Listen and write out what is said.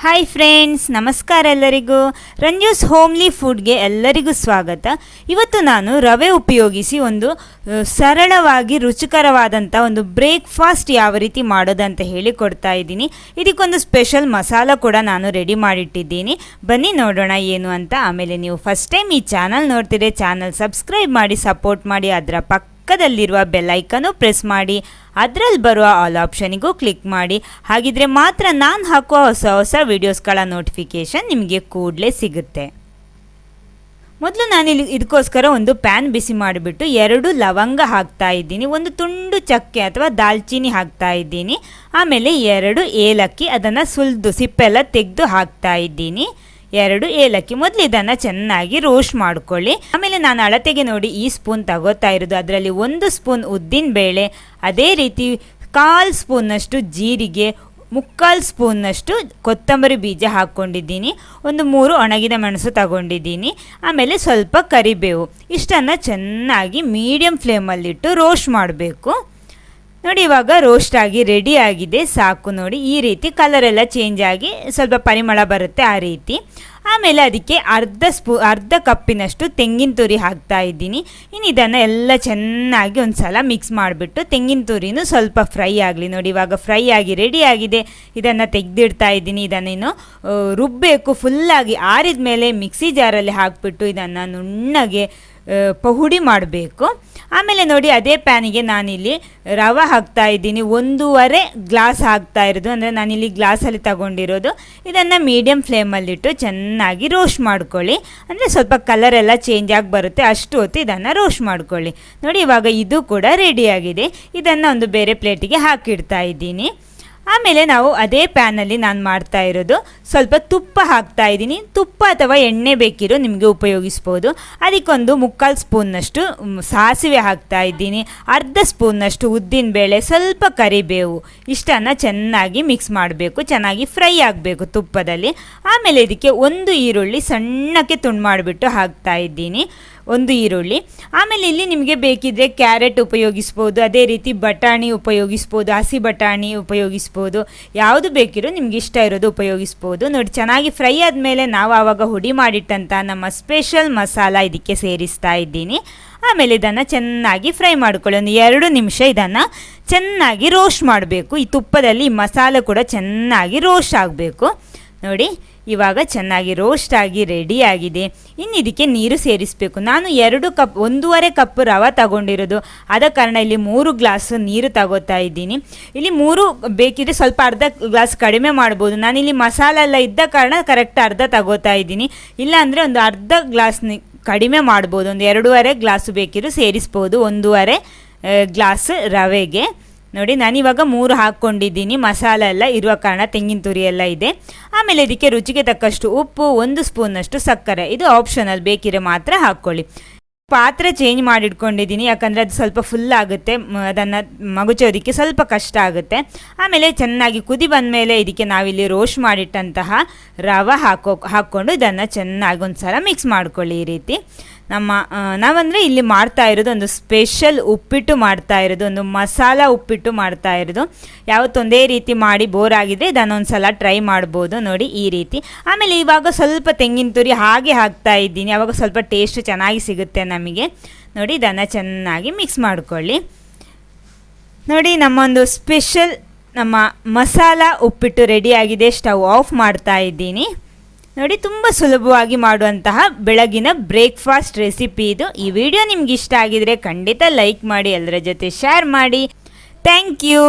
Hi friends, ನಮಸ್ಕಾರ ಎಲ್ಲರಿಗೂ. ರಂಜೂಸ್ homely ಫುಡ್ಗೆ ಎಲ್ಲರಿಗೂ ಸ್ವಾಗತ. ಇವತ್ತು ನಾನು ರವೆ ಉಪಯೋಗಿಸಿ ಒಂದು ಸರಳವಾಗಿ ರುಚಿಕರವಾದಂಥ ಒಂದು ಬ್ರೇಕ್ಫಾಸ್ಟ್ ಯಾವ ರೀತಿ ಮಾಡೋದಂತ ಹೇಳಿ ಕೊಡ್ತಾ ಇದ್ದೀನಿ. ಇದಕ್ಕೊಂದು ಸ್ಪೆಷಲ್ ಮಸಾಲ ಕೂಡ ನಾನು ರೆಡಿ ಮಾಡಿಟ್ಟಿದ್ದೀನಿ. ಬನ್ನಿ ನೋಡೋಣ ಏನು ಅಂತ. ಆಮೇಲೆ ನೀವು ಫಸ್ಟ್ ಟೈಮ್ ಈ ಚಾನಲ್ ನೋಡ್ತಿದ್ರೆ ಚಾನಲ್ ಸಬ್ಸ್ಕ್ರೈಬ್ ಮಾಡಿ ಸಪೋರ್ಟ್ ಮಾಡಿ, ಅದರ ಪಕ್ಕದಲ್ಲಿರುವ ಬೆಲ್ ಐಕನ್ನು ಪ್ರೆಸ್ ಮಾಡಿ, ಅದರಲ್ಲಿ ಬರುವ ಆಲ್ ಆಪ್ಷನಿಗೂ ಕ್ಲಿಕ್ ಮಾಡಿ. ಹಾಗಿದ್ರೆ ಮಾತ್ರ ನಾನು ಹಾಕುವ ಹೊಸ ಹೊಸ ವಿಡಿಯೋಸ್ಗಳ ನೋಟಿಫಿಕೇಷನ್ ನಿಮಗೆ ಕೂಡಲೇ ಸಿಗುತ್ತೆ. ಮೊದಲು ನಾನಿಲ್ಲಿ ಇದಕ್ಕೋಸ್ಕರ ಒಂದು ಪ್ಯಾನ್ ಬಿಸಿ ಮಾಡಿಬಿಟ್ಟು 2 ಲವಂಗ ಹಾಕ್ತಾ ಇದ್ದೀನಿ, ಒಂದು ತುಂಡು ಚಕ್ಕೆ ಅಥವಾ ದಾಲ್ಚಿನ್ನಿ ಹಾಕ್ತಾ ಇದ್ದೀನಿ, ಆಮೇಲೆ 2 ಏಲಕ್ಕಿ, ಅದನ್ನು ಸುಲಿದು ಸಿಪ್ಪೆಲ್ಲ ತೆಗೆದು ಹಾಕ್ತಾ ಇದ್ದೀನಿ. 2 ಏಲಕ್ಕಿ. ಮೊದಲು ಇದನ್ನು ಚೆನ್ನಾಗಿ ರೋಸ್ಟ್ ಮಾಡ್ಕೊಳ್ಳಿ. ಆಮೇಲೆ ನಾನು ಅಳತೆಗೆ ನೋಡಿ ಈ ಸ್ಪೂನ್ ತಗೋತಾ ಇರೋದು. ಅದರಲ್ಲಿ 1 ಸ್ಪೂನ್ ಉದ್ದಿನ ಬೇಳೆ, ಅದೇ ರೀತಿ 1/4 ಸ್ಪೂನ್ನಷ್ಟು ಜೀರಿಗೆ, 3/4 ಸ್ಪೂನ್ನಷ್ಟು ಕೊತ್ತಂಬರಿ ಬೀಜ ಹಾಕ್ಕೊಂಡಿದ್ದೀನಿ, ಒಂದು 3 ಒಣಗಿದ ಮೆಣಸು ತಗೊಂಡಿದ್ದೀನಿ, ಆಮೇಲೆ ಸ್ವಲ್ಪ ಕರಿಬೇವು. ಇಷ್ಟನ್ನು ಚೆನ್ನಾಗಿ ಮೀಡಿಯಮ್ ಫ್ಲೇಮಲ್ಲಿಟ್ಟು ರೋಸ್ಟ್ ಮಾಡಬೇಕು. ನೋಡಿ, ಇವಾಗ ರೋಸ್ಟ್ ಆಗಿ ರೆಡಿ ಆಗಿದೆ. ಸಾಕು ನೋಡಿ, ಈ ರೀತಿ ಕಲರ್ ಎಲ್ಲ ಚೇಂಜ್ ಆಗಿ ಸ್ವಲ್ಪ ಪರಿಮಳ ಬರುತ್ತೆ ಆ ರೀತಿ. ಆಮೇಲೆ ಅದಕ್ಕೆ ಅರ್ಧ ಕಪ್ಪಿನಷ್ಟು ತೆಂಗಿನ ತುರಿ ಹಾಕ್ತಾ ಇದ್ದೀನಿ. ಇನ್ನು ಇದನ್ನು ಎಲ್ಲ ಚೆನ್ನಾಗಿ ಒಂದು ಸಲ ಮಿಕ್ಸ್ ಮಾಡಿಬಿಟ್ಟು ತೆಂಗಿನ ತುರಿನೂ ಸ್ವಲ್ಪ ಫ್ರೈ ಆಗಲಿ. ನೋಡಿ, ಇವಾಗ ಫ್ರೈ ಆಗಿ ರೆಡಿ ಆಗಿದೆ. ಇದನ್ನು ತೆಗೆದಿಡ್ತಾ ಇದ್ದೀನಿ. ಇದನ್ನೇನು ರುಬ್ಬಬೇಕು, ಫುಲ್ಲಾಗಿ ಆರಿದ ಮೇಲೆ ಮಿಕ್ಸಿ ಜಾರಲ್ಲಿ ಹಾಕಿಬಿಟ್ಟು ಇದನ್ನು ನುಣ್ಣಗೆ ಪುಡಿ ಮಾಡಬೇಕು. ಆಮೇಲೆ ನೋಡಿ, ಅದೇ ಪ್ಯಾನಿಗೆ ನಾನಿಲ್ಲಿ ರವೆ ಹಾಕ್ತಾ ಇದ್ದೀನಿ. 1.5 ಗ್ಲಾಸ್ ಹಾಕ್ತಾ ಇರೋದು, ಅಂದರೆ ನಾನಿಲ್ಲಿ ಗ್ಲಾಸಲ್ಲಿ ತಗೊಂಡಿರೋದು. ಇದನ್ನು ಮೀಡಿಯಮ್ ಫ್ಲೇಮಲ್ಲಿಟ್ಟು ಚೆನ್ನಾಗಿ ರೋಸ್ಟ್ ಮಾಡ್ಕೊಳ್ಳಿ. ಅಂದರೆ ಸ್ವಲ್ಪ ಕಲರ್ ಎಲ್ಲ ಚೇಂಜ್ ಆಗಿ ಬರುತ್ತೆ, ಅಷ್ಟು ಹೊತ್ತು ಇದನ್ನು ರೋಸ್ಟ್ ಮಾಡ್ಕೊಳ್ಳಿ. ನೋಡಿ, ಇವಾಗ ಇದು ಕೂಡ ರೆಡಿಯಾಗಿದೆ. ಇದನ್ನು ಒಂದು ಬೇರೆ ಪ್ಲೇಟಿಗೆ ಹಾಕಿಡ್ತಾ ಇದ್ದೀನಿ. ಆಮೇಲೆ ನಾವು ಅದೇ ಪ್ಯಾನಲ್ಲಿ ನಾನು ಮಾಡ್ತಾ ಇರೋದು ಸ್ವಲ್ಪ ತುಪ್ಪ ಹಾಕ್ತಾ ಇದ್ದೀನಿ. ತುಪ್ಪ ಅಥವಾ ಎಣ್ಣೆ ಬೇಕಿರೋ ನಿಮಗೆ ಉಪಯೋಗಿಸ್ಬೋದು. ಅದಕ್ಕೊಂದು 3/4 ಸ್ಪೂನ್ನಷ್ಟು ಸಾಸಿವೆ ಹಾಕ್ತಾ ಇದ್ದೀನಿ, ಅರ್ಧ ಸ್ಪೂನ್ನಷ್ಟು ಉದ್ದಿನಬೇಳೆ, ಸ್ವಲ್ಪ ಕರಿಬೇವು. ಇಷ್ಟನ್ನು ಚೆನ್ನಾಗಿ ಮಿಕ್ಸ್ ಮಾಡಬೇಕು, ಚೆನ್ನಾಗಿ ಫ್ರೈ ಆಗಬೇಕು ತುಪ್ಪದಲ್ಲಿ. ಆಮೇಲೆ ಇದಕ್ಕೆ 1 ಈರುಳ್ಳಿ ಸಣ್ಣಕ್ಕೆ ತುಂಡು ಮಾಡಿಬಿಟ್ಟು ಹಾಕ್ತಾ ಇದ್ದೀನಿ, 1 ಈರುಳ್ಳಿ. ಆಮೇಲೆ ಇಲ್ಲಿ ನಿಮಗೆ ಬೇಕಿದ್ದರೆ ಕ್ಯಾರೆಟ್ ಉಪಯೋಗಿಸ್ಬೋದು, ಅದೇ ರೀತಿ ಬಟಾಣಿ ಉಪಯೋಗಿಸ್ಬೋದು, ಹಸಿ ಬಟಾಣಿ ಉಪಯೋಗಿಸ್ಬೋದು, ಯಾವುದು ಬೇಕಿರೋ ನಿಮ್ಗೆ ಇಷ್ಟ ಇರೋದು ಉಪಯೋಗಿಸ್ಬೋದು. ನೋಡಿ, ಚೆನ್ನಾಗಿ ಫ್ರೈ ಆದಮೇಲೆ ನಾವು ಆವಾಗ ಹುಡಿ ಮಾಡಿಟ್ಟಂಥ ನಮ್ಮ ಸ್ಪೆಷಲ್ ಮಸಾಲ ಇದಕ್ಕೆ ಸೇರಿಸ್ತಾ ಇದ್ದೀನಿ. ಆಮೇಲೆ ಇದನ್ನು ಚೆನ್ನಾಗಿ ಫ್ರೈ ಮಾಡ್ಕೊಳ್ಳಿ. ಒಂದು 2 ನಿಮಿಷ ಇದನ್ನು ಚೆನ್ನಾಗಿ ರೋಸ್ಟ್ ಮಾಡಬೇಕು. ಈ ತುಪ್ಪದಲ್ಲಿ ಮಸಾಲೆ ಕೂಡ ಚೆನ್ನಾಗಿ ರೋಸ್ಟ್ ಆಗಬೇಕು. ನೋಡಿ, ಇವಾಗ ಚೆನ್ನಾಗಿ ರೋಸ್ಟ್ ಆಗಿ ರೆಡಿ ಆಗಿದೆ. ಇನ್ನು ಇದಕ್ಕೆ ನೀರು ಸೇರಿಸಬೇಕು. ನಾನು 1.5 ಕಪ್ ರವೆ ತಗೊಂಡಿರೋದು, ಆದ ಕಾರಣ ಇಲ್ಲಿ 3 ಗ್ಲಾಸ್ ನೀರು ತಗೋತಾ ಇದ್ದೀನಿ. ಇಲ್ಲಿ 3 ಬೇಕಿದ್ರೆ ಸ್ವಲ್ಪ ಅರ್ಧ ಗ್ಲಾಸ್ ಕಡಿಮೆ ಮಾಡ್ಬೋದು. ನಾನಿಲ್ಲಿ ಮಸಾಲೆ ಎಲ್ಲ ಇದ್ದ ಕಾರಣ ಕರೆಕ್ಟ್ ಅರ್ಧ ತಗೋತಾ ಇದ್ದೀನಿ. ಇಲ್ಲಾಂದರೆ ಒಂದು ಅರ್ಧ ಗ್ಲಾಸ್ ಕಡಿಮೆ ಮಾಡ್ಬೋದು, ಒಂದು 2.5 ಗ್ಲಾಸು ಬೇಕಿದ್ರು ಸೇರಿಸ್ಬೋದು 1.5 ಗ್ಲಾಸ್ ರವೆಗೆ. ನೋಡಿ, ನಾನಿವಾಗ 3 ಹಾಕ್ಕೊಂಡಿದ್ದೀನಿ. ಮಸಾಲೆ ಎಲ್ಲ ಇರುವ ಕಾರಣ ತೆಂಗಿನ ತುರಿ ಎಲ್ಲ ಇದೆ. ಆಮೇಲೆ ಇದಕ್ಕೆ ರುಚಿಗೆ ತಕ್ಕಷ್ಟು ಉಪ್ಪು, 1 ಸ್ಪೂನ್ನಷ್ಟು ಸಕ್ಕರೆ. ಇದು ಆಪ್ಷನಲ್, ಬೇಕಿದ್ರೆ ಮಾತ್ರ ಹಾಕ್ಕೊಳ್ಳಿ. ಪಾತ್ರೆ ಚೇಂಜ್ ಮಾಡಿಟ್ಕೊಂಡಿದ್ದೀನಿ, ಯಾಕಂದರೆ ಅದು ಸ್ವಲ್ಪ ಫುಲ್ ಆಗುತ್ತೆ, ಅದನ್ನು ಮಗುಚೋದಕ್ಕೆ ಸ್ವಲ್ಪ ಕಷ್ಟ ಆಗುತ್ತೆ. ಆಮೇಲೆ ಚೆನ್ನಾಗಿ ಕುದಿ ಬಂದ ಮೇಲೆ ಇದಕ್ಕೆ ನಾವಿಲ್ಲಿ ರೋಸ್ಟ್ ಮಾಡಿಟ್ಟಂತಹ ರವೆ ಹಾಕ್ಕೊಂಡು ಇದನ್ನು ಚೆನ್ನಾಗಿ ಒಂದು ಸಲ ಮಿಕ್ಸ್ ಮಾಡ್ಕೊಳ್ಳಿ. ಈ ರೀತಿ ನಾವಂದರೆ ಇಲ್ಲಿ ಮಾಡ್ತಾ ಇರೋದು ಒಂದು ಸ್ಪೆಷಲ್ ಉಪ್ಪಿಟ್ಟು ಮಾಡ್ತಾ ಇರೋದು, ಒಂದು ಮಸಾಲ ಉಪ್ಪಿಟ್ಟು ಮಾಡ್ತಾ ಇರೋದು. ಯಾವತ್ತೊಂದೇ ರೀತಿ ಮಾಡಿ ಬೋರ್ ಆಗಿದ್ರೆ ಇದನ್ನೊಂದು ಸಲ ಟ್ರೈ ಮಾಡ್ಬೋದು. ನೋಡಿ, ಈ ರೀತಿ. ಆಮೇಲೆ ಇವಾಗ ಸ್ವಲ್ಪ ತೆಂಗಿನ ತುರಿ ಹಾಗೆ ಹಾಕ್ತಾ ಇದ್ದೀನಿ, ಆವಾಗ ಸ್ವಲ್ಪ ಟೇಸ್ಟ್ ಚೆನ್ನಾಗಿ ಸಿಗುತ್ತೆ ನಮಗೆ. ನೋಡಿ, ಇದನ್ನು ಚೆನ್ನಾಗಿ ಮಿಕ್ಸ್ ಮಾಡ್ಕೊಳ್ಳಿ. ನೋಡಿ, ನಮ್ಮೊಂದು ಸ್ಪೆಷಲ್ ನಮ್ಮ ಮಸಾಲ ಉಪ್ಪಿಟ್ಟು ರೆಡಿಯಾಗಿದೆ. ಸ್ಟವ್ ಆಫ್ ಮಾಡ್ತಾ ಇದ್ದೀನಿ. ನೋಡಿ, ತುಂಬ ಸುಲಭವಾಗಿ ಮಾಡುವಂತಹ ಬೆಳಗಿನ ಬ್ರೇಕ್ಫಾಸ್ಟ್ ರೆಸಿಪಿ ಇದು. ಈ ವಿಡಿಯೋ ನಿಮ್ಗೆ ಇಷ್ಟ ಆಗಿದ್ರೆ ಖಂಡಿತ ಲೈಕ್ ಮಾಡಿ, ಎಲ್ಲರ ಜೊತೆ ಶೇರ್ ಮಾಡಿ. Thank you.